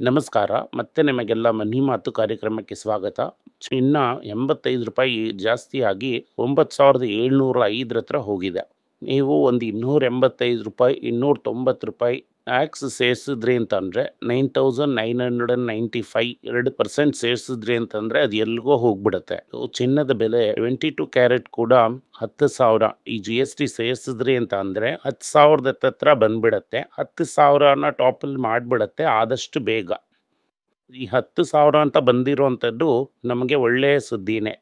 ನಮಸ್ಕಾರ. ಮತ್ತೆ ನಿಮಗೆಲ್ಲ ಮನಿ ಮಾತು ಕಾರ್ಯಕ್ರಮಕ್ಕೆ ಸ್ವಾಗತ. ಚಿನ್ನ ₹85 ಜಾಸ್ತಿಯಾಗಿ ₹9,705 ಹತ್ರ ಹೋಗಿದೆ. ನೀವು ಒಂದು ₹285, ₹290 ಟ್ಯಾಕ್ಸ್ ಸೇರಿಸಿದ್ರಿ ಅಂತಂದರೆ 9,995 2% ಸೇರಿಸಿದ್ರಿ ಅಂತಂದರೆ ಅದು ಎಲ್ಲಿಗೋ ಹೋಗ್ಬಿಡುತ್ತೆ. ಚಿನ್ನದ ಬೆಲೆ 22 ಕ್ಯಾರೆಟ್ ಕೂಡ 10,000 ಈ GST ಸೇರಿಸಿದ್ರಿ ಅಂತ ಅಂದರೆ 10,000 ಹತ್ರ ಬಂದ್ಬಿಡತ್ತೆ. 10,000ನ ಟಾಪಲ್ಲಿ ಮಾಡಿಬಿಡತ್ತೆ ಆದಷ್ಟು ಬೇಗ. ಈ 10,000 ಅಂತ ಬಂದಿರೋವಂಥದ್ದು ನಮಗೆ ಒಳ್ಳೆಯ ಸುದ್ದಿನೇ.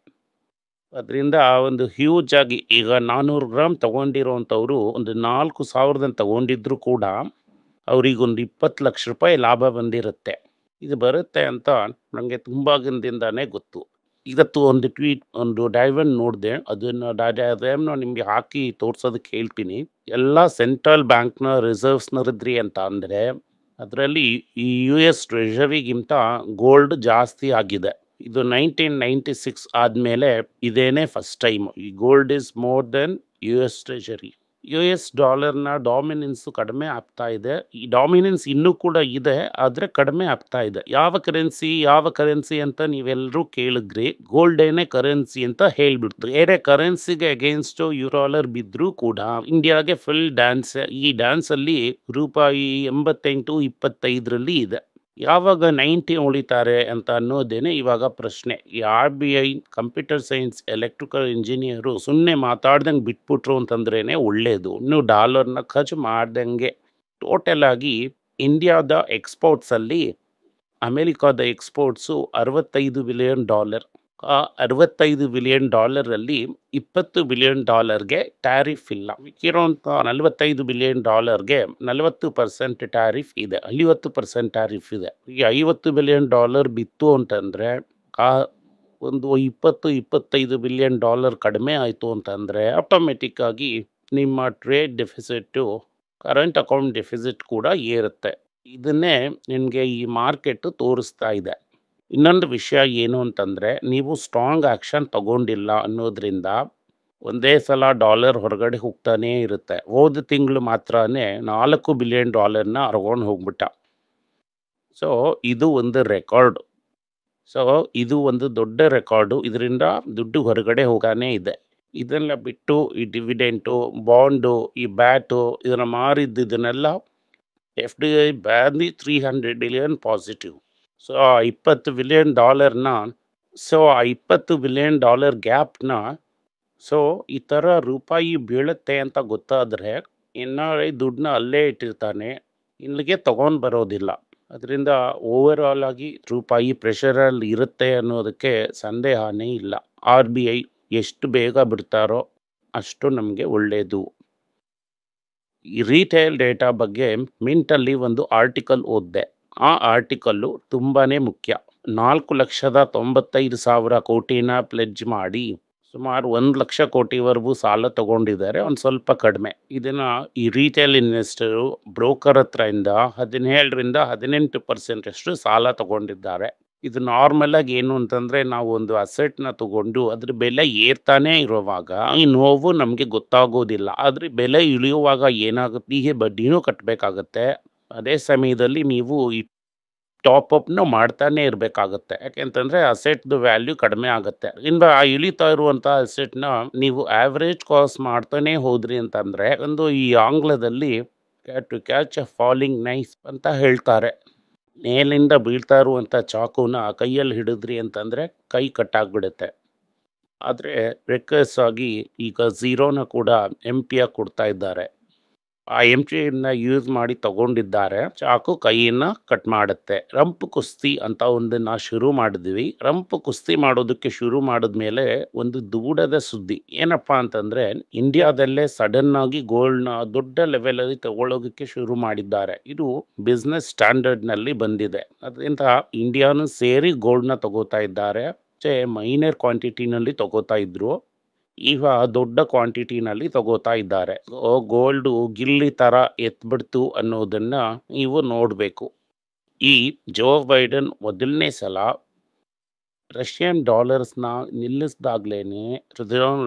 ಅದರಿಂದ ಒಂದು ಹ್ಯೂಜ್ ಆಗಿ ಈಗ 400 ಗ್ರಾಮ್ ತಗೊಂಡಿರೋವಂಥವ್ರು ಒಂದು 4,000 ತಗೊಂಡಿದ್ರು ಕೂಡ ಅವ್ರಿಗೊಂದು ₹20 ಲಕ್ಷ ಲಾಭ ಬಂದಿರುತ್ತೆ. ಇದು ಬರುತ್ತೆ ಅಂತ ನನಗೆ ತುಂಬ ದಿನದಿಂದಾನೇ ಗೊತ್ತು. ಇವತ್ತು ಒಂದು ಡೈವನ್ ನೋಡಿದೆ. ಅದನ್ನು ಡೈವ್ನ ನಿಮಗೆ ಹಾಕಿ ತೋರ್ಸೋದಕ್ಕೆ ಹೇಳ್ತೀನಿ. ಎಲ್ಲ ಸೆಂಟ್ರಲ್ ಬ್ಯಾಂಕ್ನ ರಿಸರ್ವ್ಸ್ನರಿದ್ರಿ ಅಂತ ಅಂದರೆ ಅದರಲ್ಲಿ ಈ US ಟ್ರೆಷರಿಗಿಂತ ಗೋಲ್ಡ್ ಜಾಸ್ತಿ ಆಗಿದೆ. ಇದು 1996 ಆದಮೇಲೆ ಇದೇನೇ ಫಸ್ಟ್ ಟೈಮ್. ಈ gold is more than US treasury. US ಡಾಲರ್ನ ಡಾಮಿನೆನ್ಸು ಕಡಿಮೆ ಆಗ್ತಾ ಇದೆ. ಈ ಡಾಮಿನೆನ್ಸ್ ಇನ್ನೂ ಕೂಡ ಇದೆ, ಆದರೆ ಕಡಿಮೆ ಆಗ್ತಾ ಇದೆ. ಯಾವ ಕರೆನ್ಸಿ ಅಂತ ನೀವೆಲ್ಲರೂ ಕೇಳಿದ್ರಿ. ಗೋಲ್ಡೇನೇ ಕರೆನ್ಸಿ ಅಂತ ಹೇಳ್ಬಿಡ್ತು. ಬೇರೆ ಕರೆನ್ಸಿಗೆ ಅಗೇನ್ಸ್ಟು ಯುರಾಲರ್ ಬಿದ್ದರೂ ಕೂಡ ಇಂಡಿಯಾಗೆ ಫುಲ್ ಡ್ಯಾನ್ಸ್. ಈ ಡ್ಯಾನ್ಸಲ್ಲಿ ರೂಪಾಯಿ 88.25 ಇದೆ. ಯಾವಾಗ 90 ಉಳಿತಾರೆ ಅಂತ ಅನ್ನೋದೇನೆ ಇವಾಗ ಪ್ರಶ್ನೆ. ಈ RBI computer science electrical engineer ಸುಮ್ಮನೆ ಮಾತಾಡ್ದಂಗೆ ಬಿಟ್ಬಿಟ್ರು ಅಂತಂದ್ರೇ ಒಳ್ಳೆಯದು. ಇನ್ನು ಡಾಲರ್ನ ಖರ್ಚು ಮಾಡ್ದಂಗೆ. ಟೋಟಲ್ ಆಗಿ ಇಂಡಿಯಾದ ಎಕ್ಸ್ಪೋರ್ಟ್ಸಲ್ಲಿ ಅಮೆರಿಕಾದ ಎಕ್ಸ್ಪೋರ್ಟ್ಸು $65 ಬಿಲಿಯನ್. ಆ $65 ಬಿಲಿಯನ್ $20 ಬಿಲಿಯನ್ ಟ್ಯಾರಿಫ್ ಇಲ್ಲ. ಮಿಕ್ಕಿರೋಂಥ $45 ಬಿಲಿಯನ್ 40% ಟ್ಯಾರಿಫ್ ಇದೆ, 50% ಟ್ಯಾರಿಫ್ ಇದೆ. ಈ $50 ಬಿಲಿಯನ್ ಬಿತ್ತು ಅಂತಂದರೆ ಆ ಒಂದು $20-25 ಬಿಲಿಯನ್ ಕಡಿಮೆ ಆಯಿತು ಅಂತಂದರೆ ಆಟೋಮೆಟಿಕ್ ಆಗಿ ನಿಮ್ಮ trade deficit, current account deficit ಕೂಡ ಏರುತ್ತೆ. ಇದನ್ನೇ ನಿಮಗೆ ಈ ಮಾರ್ಕೆಟು ತೋರಿಸ್ತಾ ಇದೆ. ಇನ್ನೊಂದು ವಿಷಯ ಏನು ಅಂತಂದರೆ, ನೀವು ಸ್ಟ್ರಾಂಗ್ ಆ್ಯಕ್ಷನ್ ತಗೊಂಡಿಲ್ಲ ಅನ್ನೋದ್ರಿಂದ ಒಂದೇ ಸಲ ಡಾಲರ್ ಹೊರಗಡೆ ಹೋಗ್ತಾನೇ ಇರುತ್ತೆ. ಹೋದ ತಿಂಗಳು ಮಾತ್ರನೇ $4 ಬಿಲಿಯನ್ ಹರ್ಕೊಂಡು ಹೋಗ್ಬಿಟ್ಟ. ಸೊ ಇದು ಒಂದು ರೆಕಾರ್ಡು. ಇದು ಒಂದು ದೊಡ್ಡ ರೆಕಾರ್ಡು. ಇದರಿಂದ ದುಡ್ಡು ಹೊರಗಡೆ ಹೋಗಾನೇ ಇದೆ. ಇದೆಲ್ಲ ಬಿಟ್ಟು ಈ ಡಿವಿಡೆಂಟು, ಬಾಂಡು, ಈ ಬ್ಯಾಟು ಇದನ್ನು ಮಾರಿದ್ದನ್ನೆಲ್ಲ FDI ban $300 billion positive. So ಆ $20 ಬಿಲಿಯನ್ ಆ $20 ಬಿಲಿಯನ್ ಗ್ಯಾಪ್ನ ಈ ಥರ ರೂಪಾಯಿ ಬೀಳುತ್ತೆ ಅಂತ ಗೊತ್ತಾದರೆ NRI ದುಡ್ಡನ್ನ ಅಲ್ಲೇ ಇಟ್ಟಿರ್ತಾನೆ, ಇಲ್ಲಿಗೆ ತೊಗೊಂಡು ಬರೋದಿಲ್ಲ. ಅದರಿಂದ ಓವರಾಲ್ ಆಗಿ ರೂಪಾಯಿ ಪ್ರೆಷರಲ್ಲಿ ಇರುತ್ತೆ ಅನ್ನೋದಕ್ಕೆ ಸಂದೇಹನೇ ಇಲ್ಲ. RBI ಎಷ್ಟು ಬೇಗ ಬಿಡ್ತಾರೋ ಅಷ್ಟು ನಮಗೆ ಒಳ್ಳೆಯದು. ಈ ರೀಟೇಲ್ ಡೇಟಾ ಬಗ್ಗೆ ಮಿಂಟಲ್ಲಿ ಒಂದು ಆರ್ಟಿಕಲ್ ಓದಿದೆ. ಆ ಆರ್ಟಿಕಲ್ಲು ತುಂಬಾ ಮುಖ್ಯ. 4,95,000 ಕೋಟಿನ ಪ್ಲೆಡ್ಜ್ ಮಾಡಿ ಸುಮಾರು 1 ಲಕ್ಷ ಕೋಟಿವರೆಗೂ ಸಾಲ ತಗೊಂಡಿದ್ದಾರೆ, ಒಂದು ಸ್ವಲ್ಪ ಕಡಿಮೆ. ಇದನ್ನು ಈ ರೀಟೇಲ್ ಇನ್ವೆಸ್ಟರು ಬ್ರೋಕರ್ ಹತ್ರದಿಂದ 17-18% ಅಷ್ಟು ಸಾಲ ತಗೊಂಡಿದ್ದಾರೆ. ಇದು ನಾರ್ಮಲಾಗಿ ಏನು ಅಂತಂದರೆ, ನಾವು ಒಂದು ಅಸೆಟ್ನ ತಗೊಂಡು ಅದ್ರ ಬೆಲೆ ಏರ್ತಾನೆ ಇರೋವಾಗ ಈ ನೋವು ನಮಗೆ ಗೊತ್ತಾಗೋದಿಲ್ಲ. ಆದರೆ ಬೆಲೆ ಇಳಿಯುವಾಗ ಏನಾಗುತ್ತೆ, ಹೀಗೆ ಬಡ್ಡಿನೂ ಕಟ್ಟಬೇಕಾಗತ್ತೆ. ಅದೇ ಸಮಯದಲ್ಲಿ ನೀವು ಈ ಟಾಪಪ್ನ ಮಾಡ್ತಾನೆ ಇರಬೇಕಾಗತ್ತೆ. ಯಾಕೆಂತಂದರೆ ಅಸೆಟ್ದು ವ್ಯಾಲ್ಯೂ ಕಡಿಮೆ ಆಗುತ್ತೆ. ಇನ್ನು ಆ ಇಳಿತಾ ಇರುವಂಥ ಅಸೆಟ್ನ ನೀವು ಆ್ಯಾವ್ರೇಜ್ ಕಾಸ್ಟ್ ಮಾಡ್ತಾನೆ ಹೋದ್ರಿ ಅಂತಂದರೆ ಈ ಆಂಗ್ಲದಲ್ಲಿ to catch a falling knife ಅಂತ ಹೇಳ್ತಾರೆ. ಮೇಲಿಂದ ಬೀಳ್ತಾ ಇರುವಂಥ ಚಾಕುನ ಕೈಯಲ್ಲಿ ಹಿಡಿದ್ರಿ ಅಂತಂದರೆ ಕೈ ಕಟ್ಟಾಗ್ಬಿಡುತ್ತೆ. ಆದರೆ ರೆಕರ್ಸ್ ಆಗಿ ಈಗ ಝೀರೋನ ಕೂಡ ಎಂಟಿಯಾಗಿ ಕೊಡ್ತಾ ಇದ್ದಾರೆ. ಆ ಎಂಟಿಯನ್ನು ಯೂಸ್ ಮಾಡಿ ತಗೊಂಡಿದ್ದಾರೆ. ಚಾಕು ಕೈಯನ್ನು ಕಟ್ ಮಾಡುತ್ತೆ. ರಂಪು ಕುಸ್ತಿ ಅಂತ ಒಂದನ್ನು ಶುರು ಮಾಡಿದ್ವಿ. ರಂಪು ಕುಸ್ತಿ ಮಾಡೋದಕ್ಕೆ ಶುರು ಮಾಡಿದ್ಮೇಲೆ ಒಂದು ದೂಡದ ಸುದ್ದಿ ಏನಪ್ಪ ಅಂತಂದರೆ, ಇಂಡಿಯಾದಲ್ಲೇ ಸಡನ್ನಾಗಿ ಗೋಲ್ಡ್ನ ದೊಡ್ಡ ಲೆವೆಲಲ್ಲಿ ತಗೊಳ್ಳೋದಕ್ಕೆ ಶುರು ಮಾಡಿದ್ದಾರೆ. ಇದು ಬಿಸ್ನೆಸ್ ಸ್ಟ್ಯಾಂಡರ್ಡ್ನಲ್ಲಿ ಬಂದಿದೆ. ಅದರಿಂದ ಇಂಡಿಯಾನು ಸೇರಿ ಗೋಲ್ಡ್ನ ತಗೋತಾ ಇದ್ದಾರೆ. ಮೈನರ್ ಕ್ವಾಂಟಿಟಿನಲ್ಲಿ ತಗೋತಾ ಇದ್ರು, ಈಗ ದೊಡ್ಡ ಕ್ವಾಂಟಿಟಿನಲ್ಲಿ ತಗೋತಾ ಇದ್ದಾರೆ. ಗೋಲ್ಡು ಗಿಲ್ಲಿ ಥರ ಎತ್ಬಿಡ್ತು ಅನ್ನೋದನ್ನು ನೀವು ನೋಡಬೇಕು. ಈ ಜೋ ಬೈಡನ್ ಮೊದಲನೇ ಸಲ ರಷ್ಯನ್ ಡಾಲರ್ಸ್‌ನ ನಿಲ್ಲಿಸಿದಾಗ್ಲೇನೆ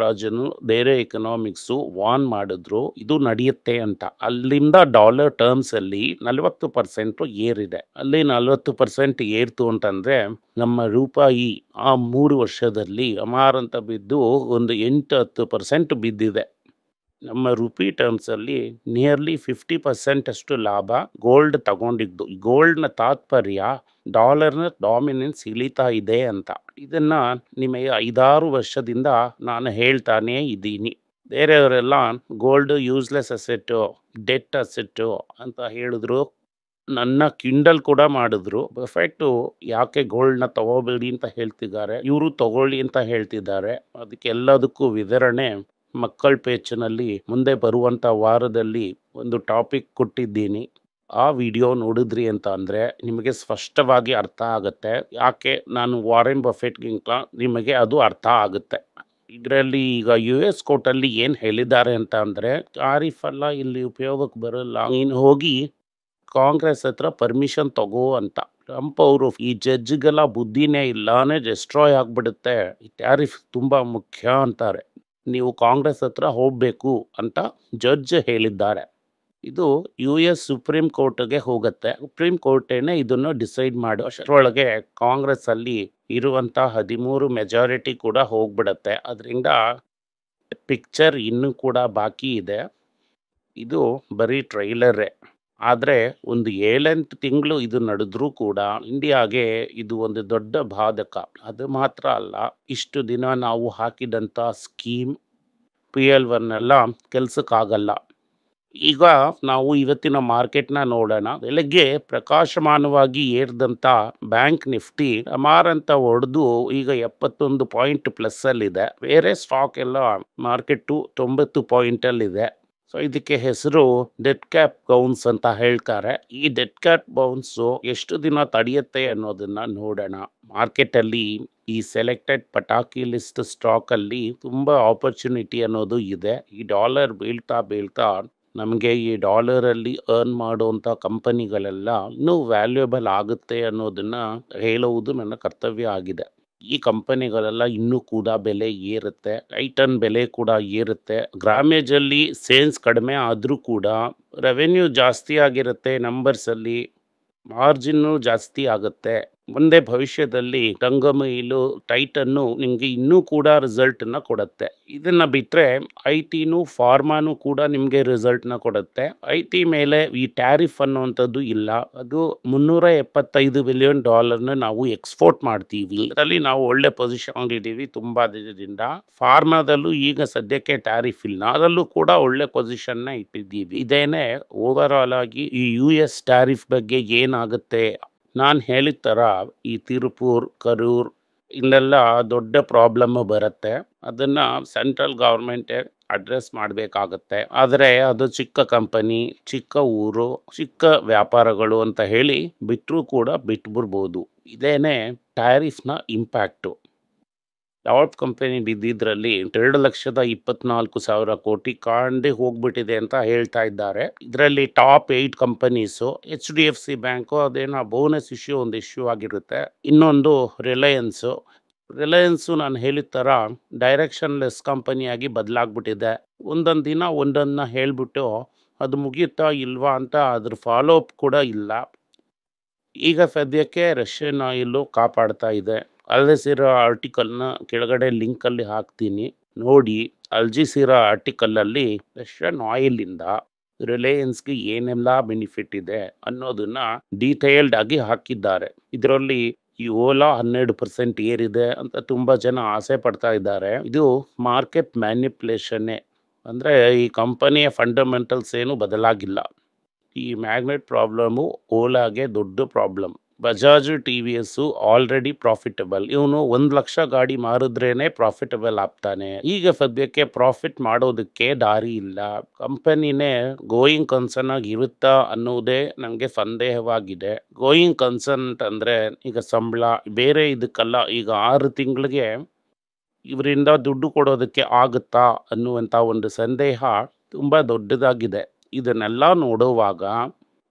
ರಾಜನು ಬೇರೆ ಎಕನಾಮಿಕ್ಸು ವಾರ್ನ್ ಮಾಡಿದ್ರು, ಇದು ನಡೆಯುತ್ತೆ ಅಂತ. ಅಲ್ಲಿಂದ ಡಾಲರ್ ಟರ್ಮ್ಸಲ್ಲಿ 40% ಏರಿದೆ. ಅಲ್ಲಿ 40% ಏರ್ತು ಅಂತಂದ್ರೆ ನಮ್ಮ ರೂಪಾಯಿ ಆ 3 ವರ್ಷದಲ್ಲಿ ಅಮಾರಂತ ಬಿದ್ದು ಒಂದು 8-10% ಬಿದ್ದಿದೆ. ನಮ್ಮ ರುಪಿ ಟರ್ಮ್ಸಲ್ಲಿ ನಿಯರ್ಲಿ 50% ಅಷ್ಟು ಲಾಭ ಗೋಲ್ಡ್ ತಗೊಂಡಿದ್ದು. ಗೋಲ್ಡ್‌ನ ತಾತ್ಪರ್ಯ ಡಾಲರ್‌ನ ಡಾಮಿನೆನ್ಸ್ ಇಳಿತಾ ಇದೆ ಅಂತ. ಇದನ್ನ ನಿಮಗೆ 5-6 ವರ್ಷದಿಂದ ನಾನು ಹೇಳ್ತಾನೇ ಇದ್ದೀನಿ. ಬೇರೆಯವರೆಲ್ಲ gold useless asset, debt asset ಅಂತ ಹೇಳಿದ್ರು. ನನ್ನ ಕಿಂಡಲ್ ಕೂಡ ಮಾಡಿದ್ರು. ಬಫೆಟ್ಟು ಯಾಕೆ ಗೋಲ್ಡ್‌ನ ತಗೋಬೇಡಿ ಅಂತ ಹೇಳ್ತಿದ್ದಾರೆ, ಇವರು ತಗೊಳ್ಳಿ ಅಂತ ಹೇಳ್ತಿದ್ದಾರೆ. ಅದಕ್ಕೆಲ್ಲದಕ್ಕೂ ವಿವರಣೆ ಮಕ್ಕಳ ಪೇಚಿನಲ್ಲಿ ಮುಂದೆ ಬರುವಂಥ ವಾರದಲ್ಲಿ ಒಂದು ಟಾಪಿಕ್ ಕೊಟ್ಟಿದ್ದೀನಿ. ಆ ವಿಡಿಯೋ ನೋಡಿದ್ರಿ ಅಂತ ಅಂದರೆ ನಿಮಗೆ ಸ್ಪಷ್ಟವಾಗಿ ಅರ್ಥ ಆಗುತ್ತೆ. ಯಾಕೆ ನಾನು ವಾರೆನ್ ಬಫೆಟ್ಗಿಂತ ನಿಮಗೆ ಅದು ಅರ್ಥ ಆಗುತ್ತೆ. ಇದರಲ್ಲಿ ಈಗ US ಕೋರ್ಟಲ್ಲಿ ಏನು ಹೇಳಿದ್ದಾರೆ ಅಂತ ಅಂದರೆ, ತಾರಿಫ್ ಎಲ್ಲ ಇಲ್ಲಿ ಉಪಯೋಗಕ್ಕೆ ಬರಲ್ಲ, ನೀನು ಹೋಗಿ ಕಾಂಗ್ರೆಸ್ ಹತ್ರ ಪರ್ಮಿಷನ್ ತಗೋ ಅಂತ. ಟ್ರಂಪ್ ಅವರು ಈ ಜಡ್ಜ್ಗೆಲ್ಲ ಬುದ್ಧಿನೇ ಇಲ್ಲಾನೇ ಡೆಸ್ಟ್ರಾಯ್ ಆಗಿಬಿಡುತ್ತೆ, ಈ ಟ್ಯಾರಿಫ್ ತುಂಬ ಮುಖ್ಯ ಅಂತಾರೆ. ನೀವು ಕಾಂಗ್ರೆಸ್ ಹತ್ರ ಹೋಗಬೇಕು ಅಂತ ಜಡ್ಜ್ ಹೇಳಿದ್ದಾರೆ. ಇದು US ಸುಪ್ರೀಂ ಕೋರ್ಟ್ಗೆ ಹೋಗುತ್ತೆ. ಸುಪ್ರೀಂ ಕೋರ್ಟೇನೆ ಇದನ್ನು ಡಿಸೈಡ್ ಮಾಡೋ ಅಷ್ಟರೊಳಗೆ ಕಾಂಗ್ರೆಸ್ ಅಲ್ಲಿ ಇರುವಂಥ 13 ಮೆಜಾರಿಟಿ ಕೂಡ ಹೋಗ್ಬಿಡತ್ತೆ. ಅದರಿಂದ ಪಿಕ್ಚರ್ ಇನ್ನೂ ಕೂಡ ಬಾಕಿ ಇದೆ. ಇದು ಬರೀ ಟ್ರೈಲರೇ. ಆದರೆ ಒಂದು 7-8 ತಿಂಗಳು ಇದು ನಡೆದ್ರೂ ಕೂಡ ಇಂಡಿಯಾಗೆ ಇದು ಒಂದು ದೊಡ್ಡ ಬಾಧಕ. ಅದು ಮಾತ್ರ ಅಲ್ಲ, ಇಷ್ಟು ದಿನ ನಾವು ಹಾಕಿದಂಥ ಸ್ಕೀಮ್ PL1 ಎಲ್ಲ ಕೆಲಸಕ್ಕಾಗಲ್ಲ. ಈಗ ನಾವು ಇವತ್ತಿನ ಮಾರ್ಕೆಟ್ನ ನೋಡೋಣ. ಬೆಳಗ್ಗೆ ಪ್ರಕಾಶಮಾನವಾಗಿ ಏರಿದಂಥ ಬ್ಯಾಂಕ್ ನಿಫ್ಟಿ ಅಮಾರಂತ ಹೊಡೆದು ಈಗ 71 ಪಾಯಿಂಟ್ ಪ್ಲಸ್ಸಲ್ಲಿದೆ. ಬೇರೆ ಸ್ಟಾಕ್ ಎಲ್ಲ ಮಾರ್ಕೆಟು 90 ಪಾಯಿಂಟಲ್ಲಿದೆ. ಸೊ ಇದಕ್ಕೆ ಹೆಸರು ಡೆಡ್ ಕ್ಯಾಟ್ ಬೌನ್ಸ್ ಅಂತ ಹೇಳ್ತಾರೆ. ಈ ಡೆಡ್ ಕ್ಯಾಟ್ ಬೌನ್ಸು ಎಷ್ಟು ದಿನ ತಡೆಯುತ್ತೆ ಅನ್ನೋದನ್ನ ನೋಡೋಣ. ಮಾರ್ಕೆಟಲ್ಲಿ ಈ ಸೆಲೆಕ್ಟೆಡ್ ಪಟಾಕಿ ಲಿಸ್ಟ್ ಸ್ಟಾಕಲ್ಲಿ ತುಂಬ ಆಪರ್ಚುನಿಟಿ ಅನ್ನೋದು ಇದೆ. ಈ ಡಾಲರ್ ಬೀಳ್ತಾ ನಮಗೆ ಈ ಡಾಲರಲ್ಲಿ ಅರ್ನ್ ಮಾಡುವಂಥ ಕಂಪನಿಗಳೆಲ್ಲ ಇನ್ನೂ ವ್ಯಾಲ್ಯೂಯಬಲ್ ಆಗುತ್ತೆ ಅನ್ನೋದನ್ನ ಹೇಳುವುದು ನನ್ನ ಕರ್ತವ್ಯ ಆಗಿದೆ. ಈ ಕಂಪನಿಗಳೆಲ್ಲ ಇನ್ನೂ ಕೂಡ ಬೆಲೆ ಏರುತ್ತೆ. ಟೈಟನ್ ಬೆಲೆ ಕೂಡ ಏರುತ್ತೆ. ಗ್ರಾಮೇಜಲ್ಲಿ ಸೇಲ್ಸ್ ಕಡಿಮೆ ಆದರೂ ಕೂಡ ರೆವೆನ್ಯೂ ಜಾಸ್ತಿ ಆಗಿರುತ್ತೆ. ನಂಬರ್ಸಲ್ಲಿ ಮಾರ್ಜಿನ್ನು ಜಾಸ್ತಿ ಆಗುತ್ತೆ. ಮುಂದೆ ಭವಿಷ್ಯದಲ್ಲಿ ಟಂಗಮೈಲು, ಟೈಟನ್ನು ನಿಮಗೆ ಇನ್ನೂ ಕೂಡ ರಿಸಲ್ಟನ್ನು ಕೊಡುತ್ತೆ. ಇದನ್ನು ಬಿಟ್ಟರೆ IT ಫಾರ್ಮಾನು ಕೂಡ ನಿಮಗೆ ರಿಸಲ್ಟ್ನ ಕೊಡುತ್ತೆ. IT ಮೇಲೆ ಈ ಟ್ಯಾರಿಫ್ ಅನ್ನುವಂಥದ್ದು ಇಲ್ಲ. ಅದು $375 ಬಿಲಿಯನ್ ನಾವು ಎಕ್ಸ್ಪೋರ್ಟ್ ಮಾಡ್ತೀವಿ. ಇದರಲ್ಲಿ ನಾವು ಒಳ್ಳೆ ಪೊಸಿಷನ್ ಇದ್ದೀವಿ ತುಂಬ ದಿನದಿಂದ. ಫಾರ್ಮಾದಲ್ಲೂ ಈಗ ಸದ್ಯಕ್ಕೆ ಟ್ಯಾರಿಫ್ ಇಲ್ಲ, ಅದರಲ್ಲೂ ಕೂಡ ಒಳ್ಳೆ ಪೊಸಿಷನ್ನ ಇಟ್ಟಿದ್ದೀವಿ. ಇದೇನೆ ಓವರ್ ಆಲ್ ಆಗಿ ಈ US ಟ್ಯಾರಿಫ್ ಬಗ್ಗೆ ಏನಾಗುತ್ತೆ. ನಾನು ಹೇಳಿದ ಥರ ಈ ತಿರುಪೂರ್, ಕರೂರ್ ಇಲ್ಲೆಲ್ಲ ದೊಡ್ಡ ಪ್ರಾಬ್ಲಮ್ ಬರುತ್ತೆ. ಅದನ್ನು ಸೆಂಟ್ರಲ್ ಗೌರ್ಮೆಂಟೇ ಅಡ್ರೆಸ್ ಮಾಡಬೇಕಾಗತ್ತೆ. ಆದರೆ ಅದು ಚಿಕ್ಕ ಕಂಪನಿ, ಚಿಕ್ಕ ಊರು, ಚಿಕ್ಕ ವ್ಯಾಪಾರಗಳು ಅಂತ ಹೇಳಿ ಬಿಟ್ಟರೂ ಕೂಡ ಬಿಟ್ಬಿಡ್ಬೋದು. ಇದೇನೆ ಟ್ಯಾರಿಫ್ನ ಇಂಪ್ಯಾಕ್ಟು. ಯಾವ ಕಂಪನಿ ಬಿದ್ದಿದ್ರಲ್ಲಿ 2,24,000 ಕೋಟಿ ಕಾಂಡೆ ಹೋಗ್ಬಿಟ್ಟಿದೆ ಅಂತ ಹೇಳ್ತಾ ಇದ್ದಾರೆ. ಇದರಲ್ಲಿ ಟಾಪ್ 8 ಕಂಪನೀಸು HDFC ಬ್ಯಾಂಕು ಅದೇನೋ ಬೋನಸ್ ಒಂದು ಇಶ್ಯೂ ಆಗಿರುತ್ತೆ. ಇನ್ನೊಂದು ರಿಲಯನ್ಸು ನಾನು ಹೇಳಿದ ಥರ ಡೈರೆಕ್ಷನ್ಲೆಸ್ ಕಂಪನಿಯಾಗಿ ಬದಲಾಗ್ಬಿಟ್ಟಿದೆ. ಒಂದೊಂದು ದಿನ ಒಂದನ್ನು ಹೇಳಿಬಿಟ್ಟು ಅದು ಮುಗಿಯುತ್ತಾ ಇಲ್ವಾ ಅಂತ ಅದ್ರ ಫಾಲೋ ಅಪ್ ಕೂಡ ಇಲ್ಲ. ಈಗ ಸದ್ಯಕ್ಕೆ ರಷ್ಯನ್ ಆಯಿಲು ಕಾಪಾಡ್ತಾ ಇದೆ. ಅಲ್ಜಸೀರಾ ಆರ್ಟಿಕಲ್ನ ಕೆಳಗಡೆ ಲಿಂಕಲ್ಲಿ ಹಾಕ್ತೀನಿ, ನೋಡಿ. ಅಲ್ಜಸೀರಾ ಆರ್ಟಿಕಲಲ್ಲಿ ರಷ್ಯನ್ ಆಯಿಲಿಂದ ರಿಲಯನ್ಸ್ಗೆ ಏನೆಲ್ಲ ಬೆನಿಫಿಟ್ ಇದೆ ಅನ್ನೋದನ್ನ ಡೀಟೇಲ್ಡ್ ಆಗಿ ಹಾಕಿದ್ದಾರೆ. ಇದರಲ್ಲಿ ಈ ಓಲಾ 12% ಏರಿದೆ ಅಂತ ತುಂಬ ಜನ ಆಸೆ ಪಡ್ತಾ ಇದ್ದಾರೆ. ಇದು ಮಾರ್ಕೆಟ್ ಮ್ಯಾನಿಪ್ಯುಲೇಷನ್ನೇ. ಅಂದರೆ ಈ ಕಂಪನಿಯ ಫಂಡಮೆಂಟಲ್ಸ್ ಏನು ಬದಲಾಗಿಲ್ಲ. ಈ ಮ್ಯಾಗ್ನೆಟ್ ಪ್ರಾಬ್ಲಮು ಓಲಾಗೆ ದೊಡ್ಡ problem. Bajaj TVS already profitable. ಇವನು 1,00,000 ಗಾಡಿ ಮಾರಿದ್ರೇನೆ ಪ್ರಾಫಿಟಬಲ್ ಆಗ್ತಾನೆ. ಈಗ ಸದ್ಯಕ್ಕೆ ಪ್ರಾಫಿಟ್ ಮಾಡೋದಕ್ಕೆ ದಾರಿ ಇಲ್ಲ. ಕಂಪನಿನೇ ಗೋಯಿಂಗ್ ಕನ್ಸರ್ನ್ ಆಗಿ ಇರುತ್ತಾ ಅನ್ನೋದೇ ನನಗೆ ಸಂದೇಹವಾಗಿದೆ. ಗೋಯಿಂಗ್ ಕನ್ಸರ್ನ್ ಅಂದರೆ ಈಗ ಸಂಬಳ ಬೇರೆ ಇದಕ್ಕಲ್ಲ. ಈಗ 6 ತಿಂಗಳಿಗೆ ಇವರಿಂದ ದುಡ್ಡು ಕೊಡೋದಕ್ಕೆ ಆಗುತ್ತಾ ಅನ್ನುವಂಥ ಒಂದು ಸಂದೇಹ ತುಂಬ ದೊಡ್ಡದಾಗಿದೆ. ಇದನ್ನೆಲ್ಲ ನೋಡುವಾಗ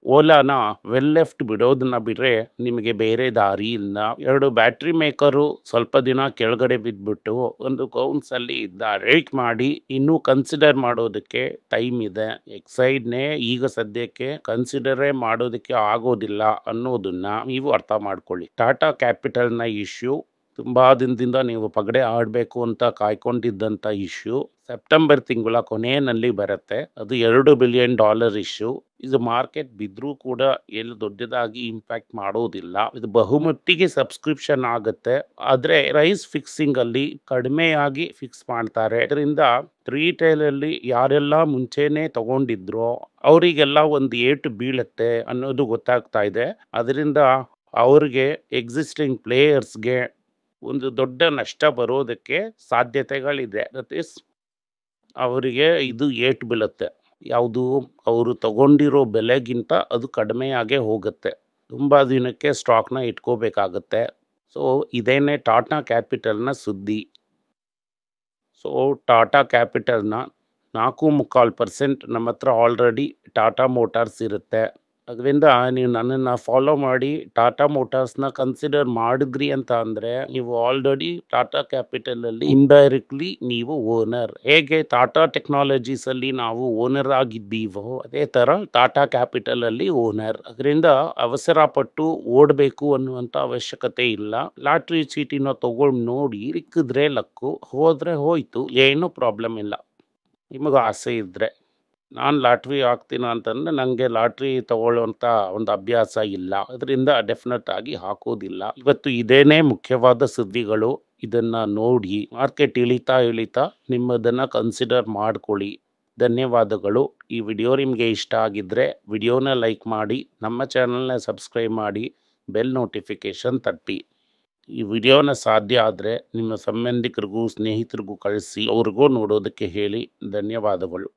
ಓಲಾನ ವೆಲ್ ಲೆಫ್ಟ್ ಬಿಡೋದನ್ನ ಬಿಟ್ರೆ ನಿಮಗೆ ಬೇರೆ ದಾರಿ ಇಲ್ಲ. 2 ಬ್ಯಾಟ್ರಿ ಮೇಕರು ಸ್ವಲ್ಪ ದಿನ ಕೆಳಗಡೆ ಬಿದ್ಬಿಟ್ಟು ಒಂದು ಕೌನ್ಸಲ್ಲಿ ಡೈರೆಕ್ಟ್ ಮಾಡಿ ಇನ್ನೂ ಕನ್ಸಿಡರ್ ಮಾಡೋದಕ್ಕೆ ಟೈಮ್ ಇದೆ. ಎಕ್ಸೈಡ್‌ನೇ ಈಗ ಸದ್ಯಕ್ಕೆ ಕನ್ಸಿಡರೇ ಮಾಡೋದಕ್ಕೆ ಆಗೋದಿಲ್ಲ ಅನ್ನೋದನ್ನ ನೀವು ಅರ್ಥ ಮಾಡ್ಕೊಳ್ಳಿ. ಟಾಟಾ ಕ್ಯಾಪಿಟಲ್‌ನ ಇಶ್ಯೂ ತುಂಬಾ ದಿನದಿಂದ ನೀವು ಪಗಡೆ ಆಡಬೇಕು ಅಂತ ಕಾಯ್ಕೊಂಡಿದ್ದಂಥ ಇಶ್ಯೂ ಸೆಪ್ಟೆಂಬರ್ ತಿಂಗಳ ಕೊನೆಯಲ್ಲಿ ಬರುತ್ತೆ. ಅದು $2 ಬಿಲಿಯನ್ ಇಶ್ಯೂ. ಇದು ಮಾರ್ಕೆಟ್ ಬಿದ್ದರೂ ಕೂಡ ಎಲ್ಲಿ ದೊಡ್ಡದಾಗಿ ಇಂಪ್ಯಾಕ್ಟ್ ಮಾಡೋದಿಲ್ಲ. ಇದು ಬಹುಮಟ್ಟಿಗೆ ಸಬ್ಸ್ಕ್ರಿಪ್ಷನ್ ಆಗುತ್ತೆ. ಆದರೆ ಪ್ರೈಸ್ ಫಿಕ್ಸಿಂಗಲ್ಲಿ ಕಡಿಮೆಯಾಗಿ ಫಿಕ್ಸ್ ಮಾಡ್ತಾರೆ. ಇದರಿಂದ ರಿಟೇಲಲ್ಲಿ ಯಾರೆಲ್ಲ ಮುಂಚೆನೇ ತಗೊಂಡಿದ್ರೋ ಅವರಿಗೆಲ್ಲ ಒಂದು ಏಟು ಬೀಳುತ್ತೆ ಅನ್ನೋದು ಗೊತ್ತಾಗ್ತಾ ಇದೆ. ಅದರಿಂದ ಅವ್ರಿಗೆ ಎಕ್ಸಿಸ್ಟಿಂಗ್ ಪ್ಲೇಯರ್ಸ್‌ಗೆ ಒಂದು ದೊಡ್ಡ ನಷ್ಟ ಬರೋದಕ್ಕೆ ಸಾಧ್ಯತೆಗಳಿದೆ. ದಟ್ ಈಸ್ ಅವರಿಗೆ ಇದು ಏಟು ಬೀಳುತ್ತೆ. ಯಾವುದು ಅವರು ತಗೊಂಡಿರೋ ಬೆಲೆಗಿಂತ ಅದು ಕಡಿಮೆಯಾಗೇ ಹೋಗುತ್ತೆ. ತುಂಬ ದಿನಕ್ಕೆ ಸ್ಟಾಕ್‌ನ ಇಟ್ಕೋಬೇಕಾಗತ್ತೆ. ಸೊ ಇದೇನೇ ಟಾಟಾ ಕ್ಯಾಪಿಟಲ್‌ನ ಸುದ್ದಿ. ಸೊ ಟಾಟಾ ಕ್ಯಾಪಿಟಲ್‌ನ 4.25% ನಮ್ಮ ಹತ್ರ ಆಲ್ರೆಡಿ ಟಾಟಾ ಮೋಟಾರ್ಸ್ ಇರುತ್ತೆ. ಅದರಿಂದ ನೀವು ನನ್ನನ್ನು ಫಾಲೋ ಮಾಡಿ ಟಾಟಾ ಮೋಟಾರ್ಸ್‌ನ ಕನ್ಸಿಡರ್ ಮಾಡಿದ್ರಿ ಅಂತ ಅಂದರೆ ನೀವು ಆಲ್ರೆಡಿ ಟಾಟಾ ಕ್ಯಾಪಿಟಲಲ್ಲಿ ಇಂಡೈರೆಕ್ಟ್ಲಿ ನೀವು ಓನರ್. ಹೇಗೆ ಟಾಟಾ ಟೆಕ್ನಾಲಜೀಸಲ್ಲಿ ನಾವು ಓನರ್ ಆಗಿದ್ದೀವೋ ಅದೇ ಥರ ಟಾಟಾ ಕ್ಯಾಪಿಟಲಲ್ಲಿ ಓನರ್. ಅದರಿಂದ ಅವಸರ ಪಟ್ಟು ಓಡಬೇಕು ಅನ್ನುವಂಥ ಅವಶ್ಯಕತೆ ಇಲ್ಲ. ಲಾಟ್ರಿ ಚೀಟಿನ ತಗೊಂಡು ನೋಡಿ, ಸಿಕ್ಕಿದ್ರೆ ಲಕ್ಕು, ಹೋದರೆ ಹೋಯಿತು, ಏನೂ ಪ್ರಾಬ್ಲಮ್ ಇಲ್ಲ. ನಿಮಗೆ ಆಸೆ ಇದ್ದರೆ. ನಾನು ಲಾಟ್ರಿ ಹಾಕ್ತೀನ ಅಂತಂದರೆ ನನಗೆ ಲಾಟ್ರಿ ತಗೊಳ್ಳೋಂಥ ಒಂದು ಅಭ್ಯಾಸ ಇಲ್ಲ. ಅದರಿಂದ ಡೆಫಿನೆಟ್ ಆಗಿ ಹಾಕೋದಿಲ್ಲ. ಇವತ್ತು ಇದೇನೇ ಮುಖ್ಯವಾದ ಸುದ್ದಿಗಳು. ಇದನ್ನು ನೋಡಿ ಮಾರ್ಕೆಟ್ ಇಳಿತಾ ನಿಮ್ಮದನ್ನು ಕನ್ಸಿಡರ್ ಮಾಡ್ಕೊಳ್ಳಿ. ಧನ್ಯವಾದಗಳು. ಈ ವಿಡಿಯೋ ನಿಮಗೆ ಇಷ್ಟ ಆಗಿದ್ದರೆ ವಿಡಿಯೋನ ಲೈಕ್ ಮಾಡಿ, ನಮ್ಮ ಚಾನಲ್ನ ಸಬ್ಸ್ಕ್ರೈಬ್ ಮಾಡಿ, ಬೆಲ್ ನೋಟಿಫಿಕೇಷನ್ ತಟ್ಟಿ. ಈ ವಿಡಿಯೋನ ಸಾಧ್ಯ ಆದರೆ ನಿಮ್ಮ ಸಂಬಂಧಿಕರಿಗೂ ಸ್ನೇಹಿತರಿಗೂ ಕಳಿಸಿ ಅವ್ರಿಗೂ ನೋಡೋದಕ್ಕೆ ಹೇಳಿ. ಧನ್ಯವಾದಗಳು.